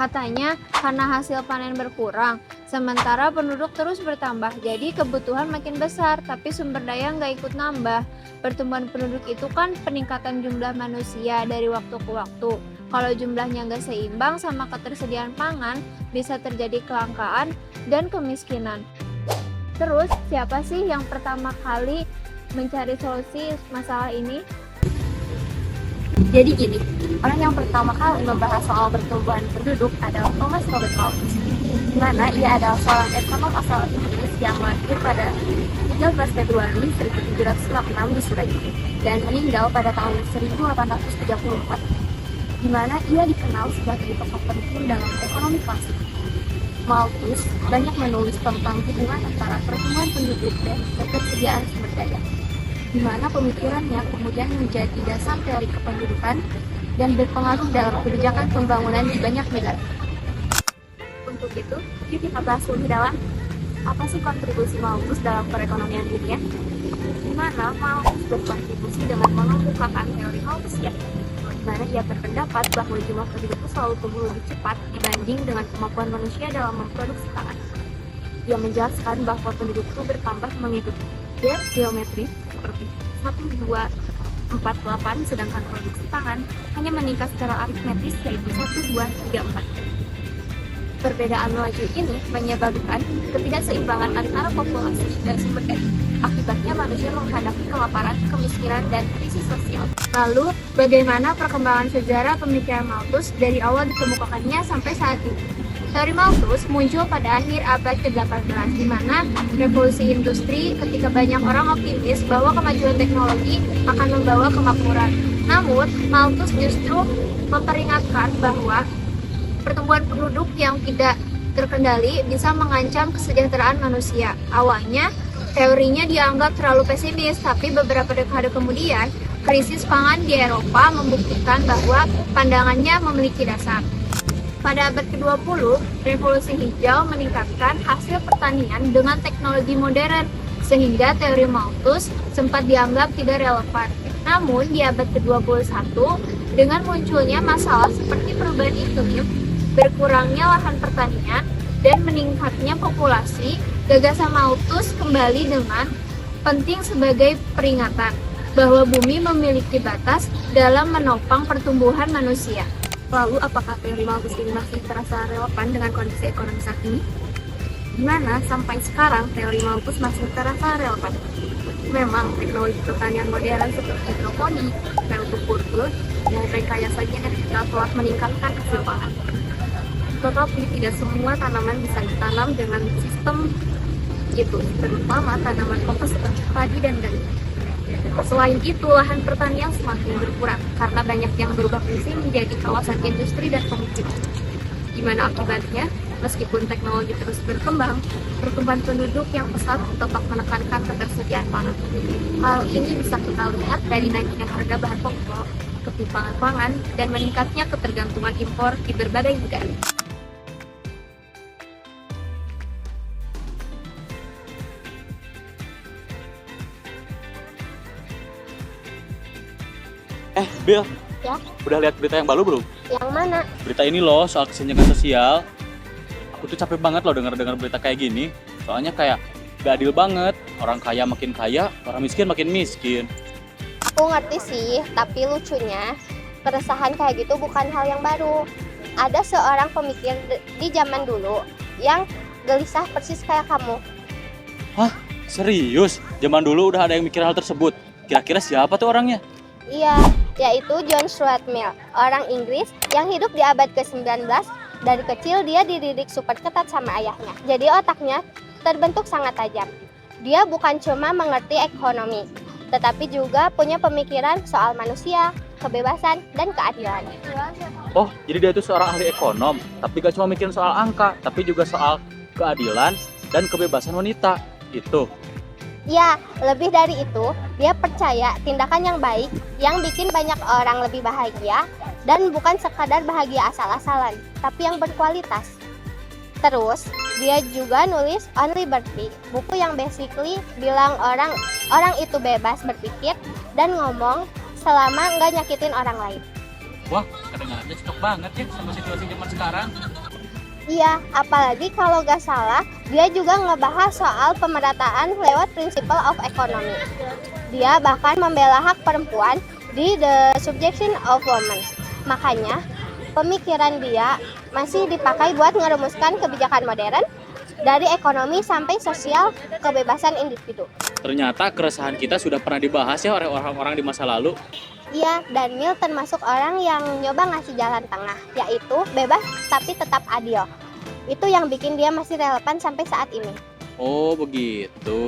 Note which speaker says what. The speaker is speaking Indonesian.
Speaker 1: Katanya karena hasil panen berkurang, sementara penduduk terus bertambah, jadi kebutuhan makin besar, tapi sumber daya nggak ikut nambah. Pertumbuhan penduduk itu kan peningkatan jumlah manusia dari waktu ke waktu. Kalau jumlahnya nggak seimbang sama ketersediaan pangan, bisa terjadi kelangkaan dan kemiskinan. Terus, siapa sih yang pertama kali mencari solusi masalah ini?
Speaker 2: Jadi gini, orang yang pertama kali membahas soal pertumbuhan penduduk adalah Thomas Robert Malthus, di mana ia adalah seorang ekonom asal Inggris yang lahir pada 13 Februari 1756 di Surrey dan meninggal pada tahun 1834, di mana ia dikenal sebagai tokoh penting dalam ekonomi klasik. Malthus banyak menulis tentang hubungan antara pertumbuhan penduduk dan ketersediaan sumber daya, di mana pemikirannya kemudian menjadi dasar teori kependudukan dan berpengaruh dalam kebijakan pembangunan di banyak negara. Untuk itu, kita bahas lebih dalam apa sih kontribusi Malthus dalam perekonomian dunia, di mana Malthus berkontribusi dengan mengemukakan teori Malthusian, di mana ia berpendapat bahwa jumlah penduduk selalu tumbuh lebih cepat dibanding dengan kemampuan manusia dalam memproduksi pangan. Ia menjelaskan bahwa penduduk itu bertambah mengikuti geometri seperti 1, 2, 4, 8, sedangkan produksi pangan hanya meningkat secara aritmetis yaitu 1, 2, 3, 4. Perbedaan laju ini menyebabkan ketidakseimbangan antara populasi dan sumber daya. Akibatnya manusia menghadapi kelaparan, kemiskinan, dan krisis sosial.
Speaker 1: Lalu, bagaimana perkembangan sejarah pemikiran Malthus dari awal dikemukakannya sampai saat ini? Teori Malthus muncul pada akhir abad ke-18, di mana revolusi industri ketika banyak orang optimis bahwa kemajuan teknologi akan membawa kemakmuran. Namun, Malthus justru memperingatkan bahwa pertumbuhan penduduk yang tidak terkendali bisa mengancam kesejahteraan manusia. Awalnya, teorinya dianggap terlalu pesimis, tapi beberapa dekade kemudian, krisis pangan di Eropa membuktikan bahwa pandangannya memiliki dasar. Pada abad ke-20, revolusi hijau meningkatkan hasil pertanian dengan teknologi modern, sehingga teori Malthus sempat dianggap tidak relevan. Namun, di abad ke-21, dengan munculnya masalah seperti perubahan iklim, berkurangnya lahan pertanian, dan meningkatnya populasi, gagasan Malthus kembali dengan penting sebagai peringatan bahwa bumi memiliki batas dalam menopang pertumbuhan manusia.
Speaker 2: Lalu, apakah teori Malthus ini masih terasa relevan dengan kondisi ekonomi saat ini? Di mana sampai sekarang teori Malthus masih terasa relevan. Memang teknologi pertanian modern seperti hidroponik, permakultur, dan rekayasa genetika telah meningkatkan hasil pangan. Tetapi tidak semua tanaman bisa ditanam dengan sistem itu, terutama tanaman pokok seperti padi dan gandum. Selain itu, lahan pertanian semakin berkurang karena banyak yang berubah fungsi menjadi kawasan industri dan pemukiman. Di mana akibatnya, meskipun teknologi terus berkembang, pertumbuhan penduduk yang pesat tetap menekankan ketersediaan pangan. Hal ini bisa kita lihat dari naiknya harga bahan pokok, ketimpangan pangan, dan meningkatnya ketergantungan impor di berbagai negara.
Speaker 3: Bill,
Speaker 2: Ya,
Speaker 3: udah lihat berita yang baru belum?
Speaker 2: yang mana?
Speaker 3: Berita ini loh soal kesenjangan sosial. Aku tuh capek banget loh dengar berita kayak gini. Soalnya kayak gak adil banget. Orang kaya makin kaya, orang miskin makin miskin.
Speaker 4: Aku ngerti sih, tapi lucunya keresahan kayak gitu bukan hal yang baru. Ada seorang pemikir di zaman dulu yang gelisah persis kayak kamu.
Speaker 3: Serius? Zaman dulu udah ada yang mikir hal tersebut. Kira-kira siapa tuh orangnya?
Speaker 4: Iya, yaitu John Stuart Mill, orang Inggris yang hidup di abad ke-19. Dari kecil dia dididik super ketat sama ayahnya. Jadi otaknya terbentuk sangat tajam. Dia bukan cuma mengerti ekonomi, tetapi juga punya pemikiran soal manusia, kebebasan, dan keadilan.
Speaker 3: Oh, jadi dia itu seorang ahli ekonom. Tapi gak cuma mikirin soal angka, tapi juga soal keadilan dan kebebasan wanita. Itu.
Speaker 4: Ya, lebih dari itu, dia percaya tindakan yang baik yang bikin banyak orang lebih bahagia dan bukan sekadar bahagia asal-asalan, tapi yang berkualitas. Terus, dia juga nulis On Liberty, buku yang basically bilang orang itu bebas berpikir dan ngomong selama nggak nyakitin orang lain.
Speaker 3: Wah, kedengarannya cocok banget ya sama situasi zaman sekarang.
Speaker 4: Iya, apalagi kalau gak salah, dia juga ngebahas soal pemerataan lewat Principle of Economy. Dia bahkan membela hak perempuan di The Subjection of Women. Makanya, pemikiran dia masih dipakai buat ngerumuskan kebijakan modern, dari ekonomi sampai sosial, kebebasan individu.
Speaker 3: Ternyata keresahan kita sudah pernah dibahas ya oleh orang-orang di masa lalu.
Speaker 4: Iya, dan Mill termasuk orang yang nyoba ngasih jalan tengah, yaitu bebas tapi tetap adil. Itu yang bikin dia masih relevan sampai saat ini.
Speaker 3: Oh begitu.